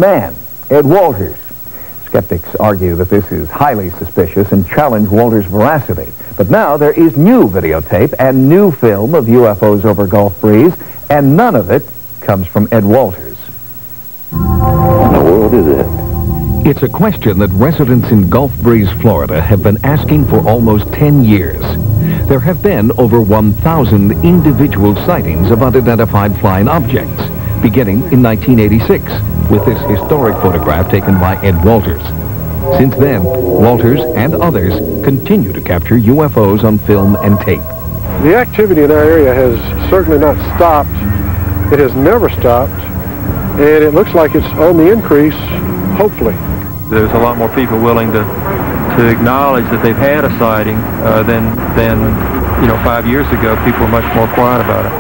Man, Ed Walters. Skeptics argue that this is highly suspicious and challenge Walters' veracity. But now there is new videotape and new film of UFOs over Gulf Breeze, and none of it comes from Ed Walters. What in the world is it? It's a question that residents in Gulf Breeze, Florida have been asking for almost 10 years. There have been over 1,000 individual sightings of unidentified flying objects, beginning in 1986. With this historic photograph taken by Ed Walters. Since then, Walters and others continue to capture UFOs on film and tape. The activity in our area has certainly not stopped. It has never stopped, and it looks like it's on the increase, hopefully. There's a lot more people willing to acknowledge that they've had a sighting than 5 years ago. People were much more quiet about it.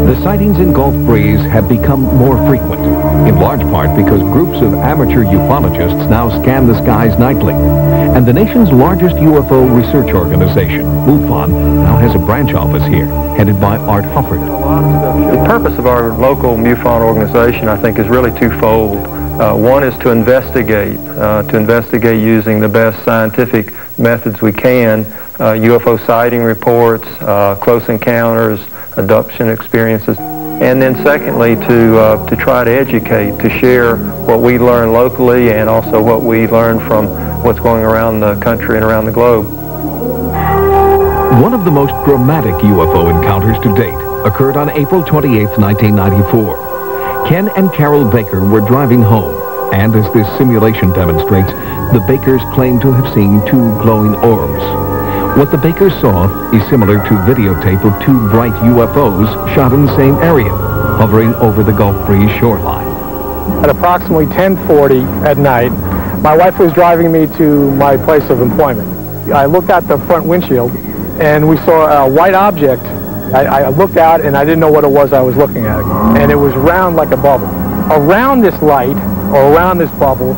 The sightings in Gulf Breeze have become more frequent, in large part because groups of amateur ufologists now scan the skies nightly. And the nation's largest UFO research organization, MUFON, now has a branch office here, headed by Art Hufford. The purpose of our local MUFON organization, I think, is really twofold. One is to investigate using the best scientific methods we can, UFO sighting reports, close encounters, abduction experiences, and then secondly to try to educate, to share what we learn locally and also what we learn from what's going around the country and around the globe. One of the most dramatic UFO encounters to date occurred on April 28, 1994. Ken and Carol Baker were driving home, and as this simulation demonstrates, the Bakers claim to have seen two glowing orbs. What the Bakers saw is similar to videotape of two bright UFOs shot in the same area, hovering over the Gulf Breeze shoreline. At approximately 10:40 at night, my wife was driving me to my place of employment. I looked out the front windshield, and we saw a white object. I looked out, and I didn't know what it was I was looking at, and it was round like a bubble. Around this light, or around this bubble,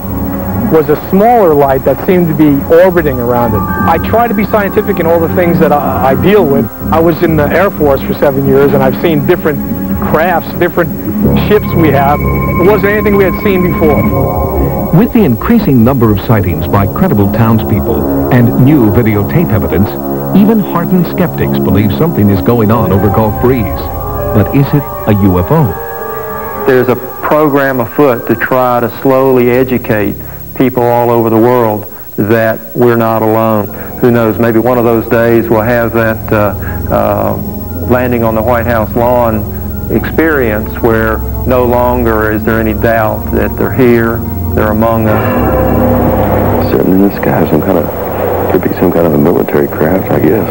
was a smaller light that seemed to be orbiting around it. I try to be scientific in all the things that I deal with. I was in the Air Force for 7 years, and I've seen different crafts, different ships we have. It wasn't anything we had seen before. With the increasing number of sightings by credible townspeople and new videotape evidence, even hardened skeptics believe something is going on over Gulf Breeze. But is it a UFO? There's a program afoot to try to slowly educate people all over the world that we're not alone. Who knows, maybe one of those days we'll have that landing on the White House lawn experience where no longer is there any doubt that they're here, they're among us. Sitting in the sky, could be some kind of a military craft, I guess.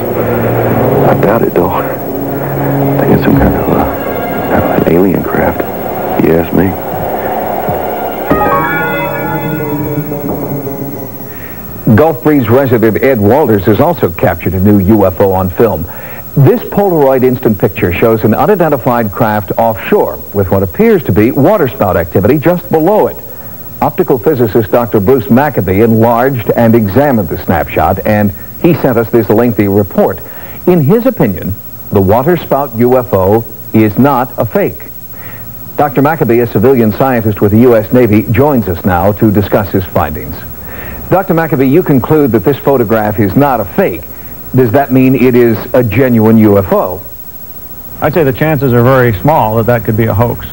I doubt it, though. I think it's some kind of an alien craft, if you ask me. Gulf Breeze resident Ed Walters has also captured a new UFO on film. This Polaroid instant picture shows an unidentified craft offshore with what appears to be waterspout activity just below it. Optical physicist Dr. Bruce Maccabee enlarged and examined the snapshot, and he sent us this lengthy report. In his opinion, the waterspout UFO is not a fake. Dr. Maccabee, a civilian scientist with the U.S. Navy, joins us now to discuss his findings. Dr. Maccabee, you conclude that this photograph is not a fake. Does that mean it is a genuine UFO? I'd say the chances are very small that could be a hoax.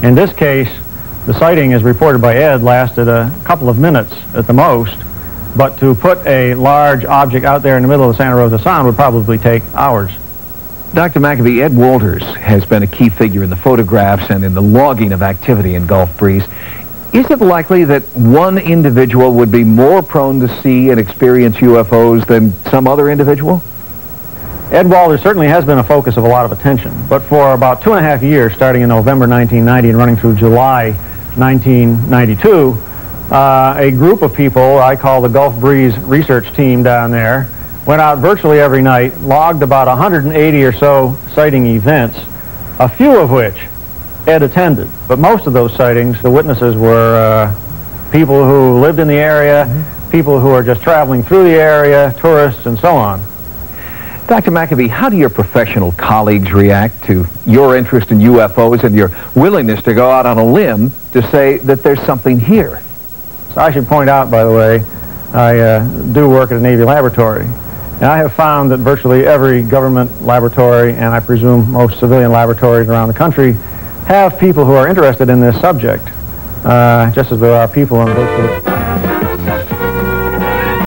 In this case, the sighting, as reported by Ed, lasted a couple of minutes at the most, but to put a large object out there in the middle of the Santa Rosa Sound would probably take hours. Dr. Maccabee, Ed Walters has been a key figure in the photographs and in the logging of activity in Gulf Breeze. Is it likely that one individual would be more prone to see and experience UFOs than some other individual? Ed Walters certainly has been a focus of a lot of attention, but for about 2.5 years, starting in November 1990 and running through July 1992, a group of people I call the Gulf Breeze research team down there went out virtually every night, logged about 180 or so sighting events, a few of which Ed attended, but most of those sightings, the witnesses were people who lived in the area, people who are just traveling through the area, tourists, and so on. Dr. Maccabee, how do your professional colleagues react to your interest in UFOs and your willingness to go out on a limb to say that there's something here? So I should point out, by the way, I do work at a Navy laboratory. And I have found that virtually every government laboratory, and I presume most civilian laboratories around the country, have people who are interested in this subject, just as there are people in virtually